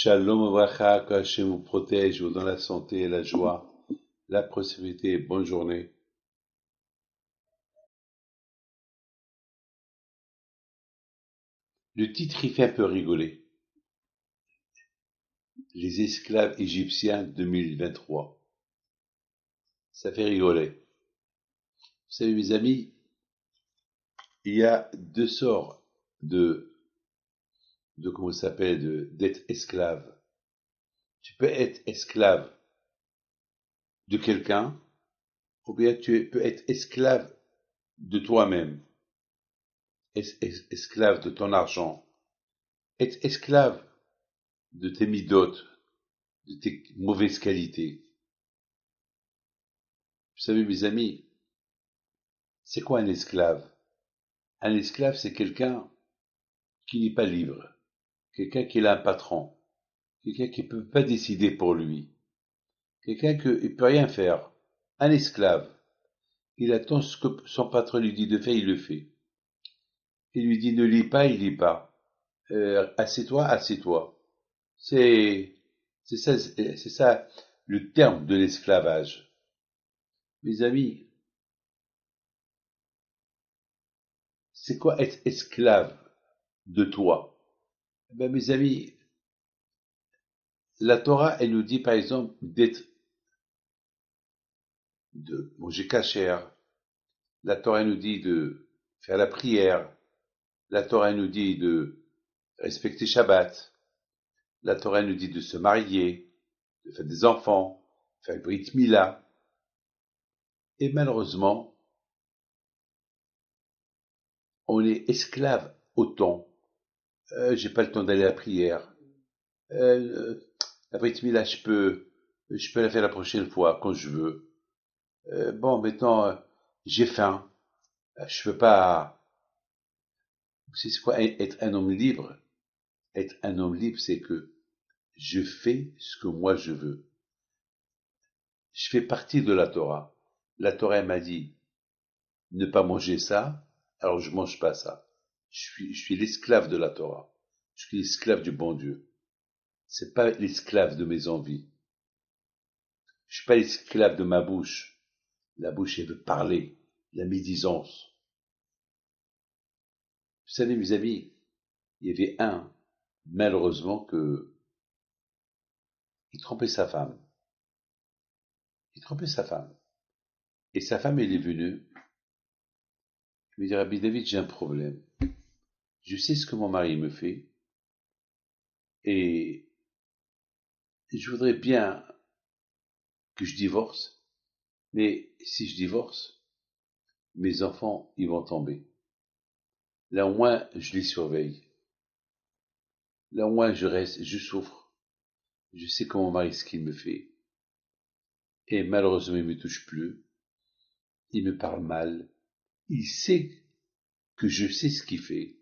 Shalom Obracha, que Hachem vous protège, vous donne la santé, la joie, la prospérité. Bonne journée. Le titre, il fait un peu rigoler. Les esclaves égyptiens 2023. Ça fait rigoler. Vous savez, mes amis, il y a deux sorts de comment ça s'appelle, d'être esclave. Tu peux être esclave de quelqu'un, ou bien tu peux être esclave de toi-même, esclave de ton argent, être esclave de tes midotes, de tes mauvaises qualités. Vous savez, mes amis, c'est quoi un esclave? Un esclave, c'est quelqu'un qui n'est pas libre, quelqu'un qui a un patron, quelqu'un qui ne peut pas décider pour lui, quelqu'un qui ne peut rien faire. Un esclave, il attend ce que son patron lui dit de faire, il le fait. Il lui dit ne lis pas, il lit pas. Assieds-toi, assieds-toi. C'est, c'est ça le terme de l'esclavage. Mes amis, c'est quoi être esclave de toi? Ben, mes amis, la Torah, elle nous dit par exemple de manger cachère. La Torah nous dit de faire la prière. La Torah nous dit de respecter Shabbat. La Torah nous dit de se marier, de faire des enfants, faire le Brit Mila. Et malheureusement, on est esclave au temps. J'ai pas le temps d'aller à la prière. La Brit Mila, je peux la faire la prochaine fois quand je veux. Bon, maintenant, j'ai faim. Je peux pas. C'est quoi être un homme libre? Être un homme libre, c'est que je fais ce que moi je veux. Je fais partie de la Torah. La Torah m'a dit ne pas manger ça, alors je mange pas ça. Je suis l'esclave de la Torah. Je suis l'esclave du bon Dieu. C'est pas l'esclave de mes envies. Je suis pas l'esclave de ma bouche. La bouche, elle veut parler. La médisance. Vous savez, mes amis, il y avait malheureusement, il trompait sa femme. Il trompait sa femme. Et sa femme, elle est venue. Je lui dis, Rabbi David, j'ai un problème. Je sais ce que mon mari me fait. Et je voudrais bien que je divorce. Mais si je divorce, mes enfants, ils vont tomber. Là, au moins, je les surveille. Là, au moins, je reste, je souffre. Je sais que mon mari, ce qu'il me fait. Et malheureusement, il me touche plus. Il me parle mal. Il sait que je sais ce qu'il fait.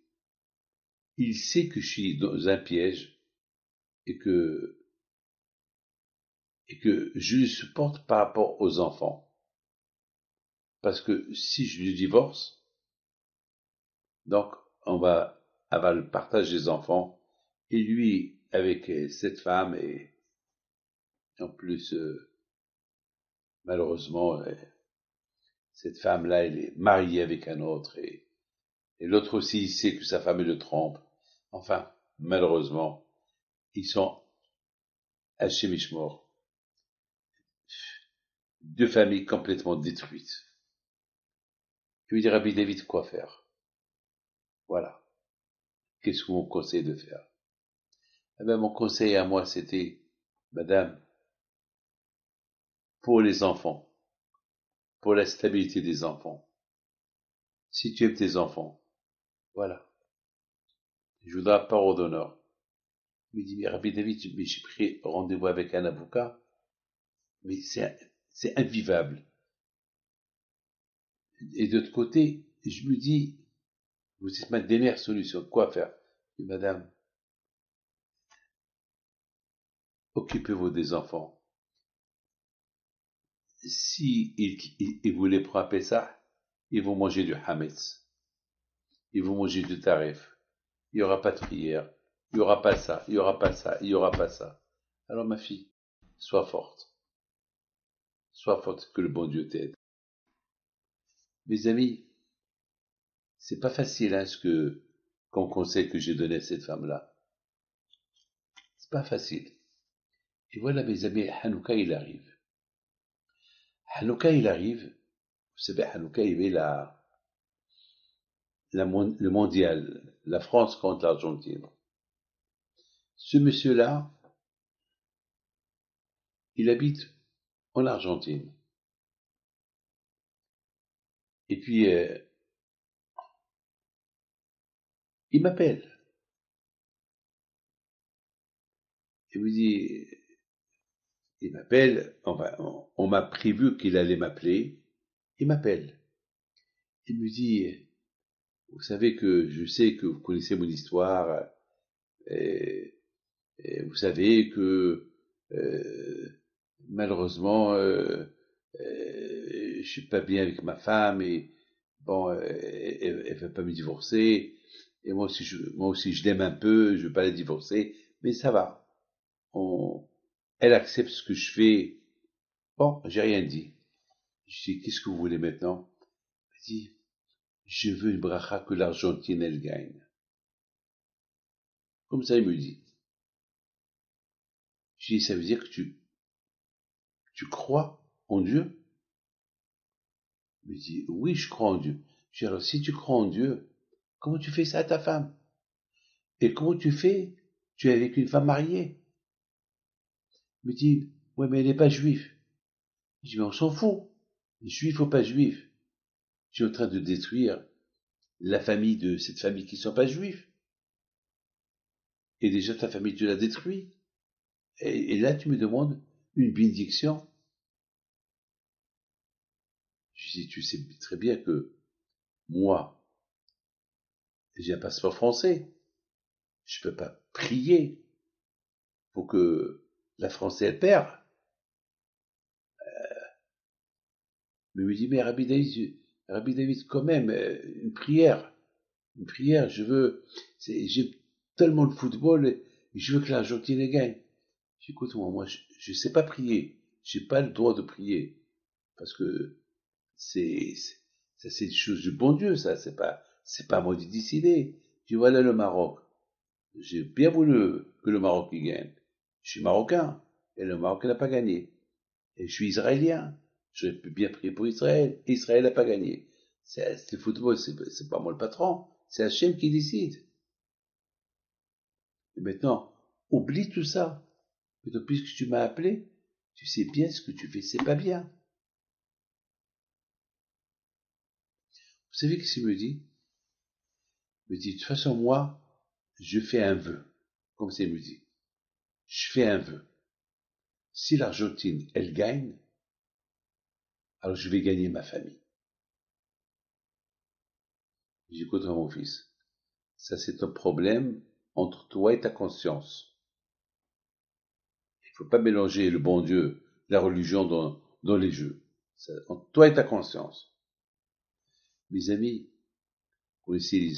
Il sait que je suis dans un piège et que je le supporte par rapport aux enfants. Parce que si je le divorce, donc on va avoir le partage des enfants, et lui avec cette femme, et en plus, malheureusement, cette femme-là, elle est mariée avec un autre, et l'autre aussi, il sait que sa femme le trompe. Enfin, malheureusement, ils sont hachés mort. Deux familles complètement détruites. Je lui dis, Rabbi David, quoi faire? Voilà. Qu'est-ce que vous me conseillez de faire? Eh ben, mon conseil à moi, c'était, madame, pour les enfants, pour la stabilité des enfants. Si tu aimes tes enfants, voilà. Je voudrais pas d'honneur. Il me dit, mais Rabbi David, mais j'ai pris rendez-vous avec un avocat, mais c'est invivable. Et d'autre côté, je me dis, vous êtes ma dernière solution, quoi faire? Je dis, madame, occupez-vous des enfants. Si ils vous les prend à Pessah, ils vont manger du Hametz. Ils vont manger du tarif. Il n'y aura pas de prière. il n'y aura pas ça, il n'y aura pas ça, il n'y aura pas ça. Alors ma fille, sois forte, que le bon Dieu t'aide. Mes amis, c'est pas facile hein, comme conseil que j'ai donné à cette femme-là. C'est pas facile. Et voilà mes amis, Hanouka il arrive. Hanouka il arrive. Vous savez, Hanouka il y avait le mondial, la France contre l'Argentine. Ce monsieur-là, il habite en Argentine. Et puis, il m'appelle. Il me dit, il m'appelle, enfin, on m'a prévu qu'il allait m'appeler. Il m'appelle. Il me dit, vous savez que je sais que vous connaissez mon histoire, et, et vous savez que malheureusement, je suis pas bien avec ma femme et bon, elle veut pas me divorcer. Et moi aussi, je l'aime un peu, je veux pas la divorcer, mais ça va. Elle accepte ce que je fais. Bon, j'ai rien dit. Je dis, qu'est-ce que vous voulez maintenant? Elle dit, je veux une bracha que l'Argentine, elle gagne. Comme ça, il me dit. Je dis, ça veut dire que tu crois en Dieu? Il me dit, oui, je crois en Dieu. Je dis, alors, si tu crois en Dieu, comment tu fais ça à ta femme? Et comment tu fais? Tu es avec une femme mariée. Il me dit, ouais, mais elle n'est pas juive. Je dis, mais on s'en fout. Juif ou pas juif. Je suis en train de détruire la famille de cette famille qui ne sont pas juifs. Et déjà, ta famille, tu l'as détruit. Et là, tu me demandes une bénédiction. Je dis, tu sais très bien que moi, j'ai un passeport français. Je peux pas prier pour que la France elle perd. Mais il me dit, mais Rabbi David, quand même, une prière, j'aime tellement le football, et je veux que l'Argentine gagne. J'écoute, moi, je sais pas prier. J'ai pas le droit de prier. Parce que c'est, ça, c'est une chose du bon Dieu, ça, c'est pas à moi de décider. Je dis, voilà le Maroc. J'ai bien voulu que le Maroc y gagne. Je suis marocain. Et le Maroc n'a pas gagné. Et je suis israélien. J'aurais pu bien prier pour Israël. Et Israël n'a pas gagné. Le football, c'est pas moi le patron. C'est Hachem qui décide. Et maintenant, oublie tout ça. Maintenant, puisque tu m'as appelé, tu sais bien ce que tu fais, c'est pas bien. Vous savez ce qu'il me dit? Il me dit, de toute façon, moi, je fais un vœu. Comme ça, il me dit. Je fais un vœu. Si l'Argentine, elle gagne, alors je vais gagner ma famille. J'écoute mon fils. Ça, c'est un problème entre toi et ta conscience. Il ne faut pas mélanger le bon Dieu, la religion dans les jeux. Ça, entre toi et ta conscience. Mes amis, vous connaissez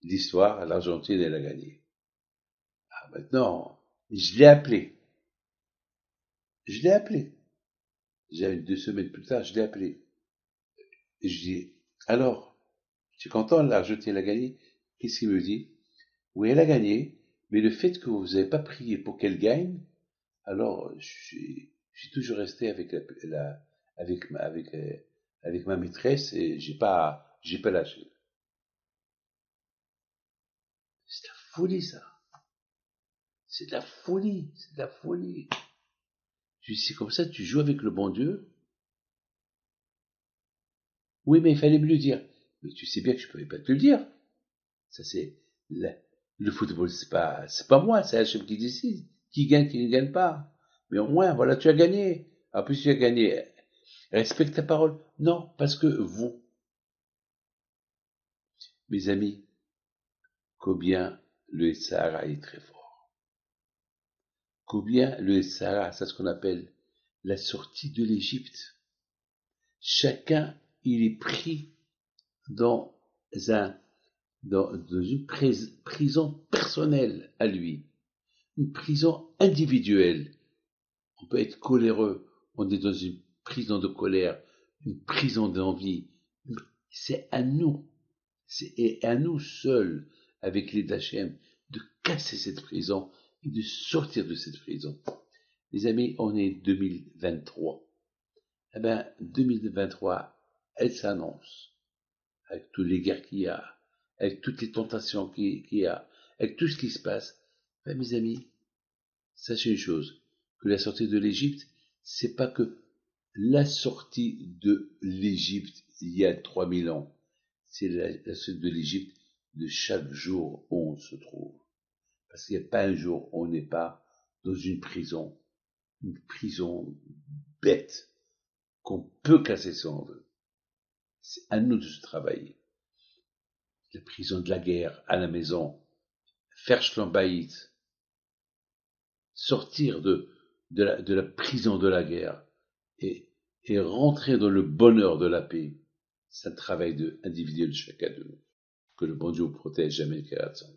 l'histoire, l'Argentine, elle a gagné. Ah, maintenant, je l'ai appelé. Je l'ai appelé. Déjà 2 semaines plus tard, je l'ai appelé. Et je dis, alors, tu es content, l'Argentine a gagné? Qu'est-ce qu'il me dit? Oui, elle a gagné, mais le fait que vous n'avez pas prié pour qu'elle gagne, alors j'ai toujours resté avec ma maîtresse et j'ai pas lâché. C'est de la folie, ça. C'est de la folie, c'est de la folie. Je dis, c'est comme ça, tu joues avec le bon Dieu? Oui, mais il fallait me le dire. Mais tu sais bien que je ne pouvais pas te le dire. Ça, le football, c'est pas moi, c'est Hachem qui décide. Qui gagne, qui ne gagne pas. Mais au moins, voilà, tu as gagné. En plus, tu as gagné. Respecte ta parole. Non, parce que vous, mes amis, combien le Sahara est très fort. Combien le Sahara, c'est ce qu'on appelle la sortie de l'Égypte. Chacun, il est pris dans un, dans une prison personnelle à lui, une prison individuelle. On peut être coléreux, on est dans une prison de colère, une prison d'envie. C'est à nous, et à nous seuls, avec les d'Hachem, de casser cette prison et de sortir de cette prison. Les amis, on est 2023. Eh ben, 2023, elle s'annonce, avec toutes les guerres qu'il y a, avec toutes les tentations qu'il y a, avec tout ce qui se passe. Ben, mes amis, sachez une chose, que la sortie de l'Égypte, c'est pas que la sortie de l'Égypte il y a 3000 ans. C'est la sortie de l'Égypte de chaque jour où on se trouve. Parce qu'il n'y a pas un jour où on n'est pas dans une prison bête, qu'on peut casser si on veut. C'est à nous de se travailler. La prison de la guerre à la maison, faire Shlombaït, sortir de la prison de la guerre et rentrer dans le bonheur de la paix. C'est un travail individuel de chacun de nous. Que le bon Dieu vous protège, jamais le Kératson.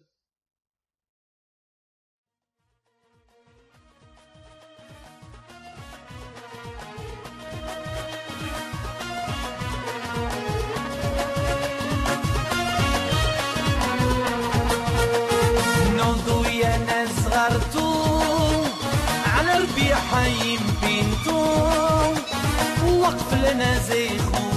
على ربيع حيم بنتو وقف لنا زي خو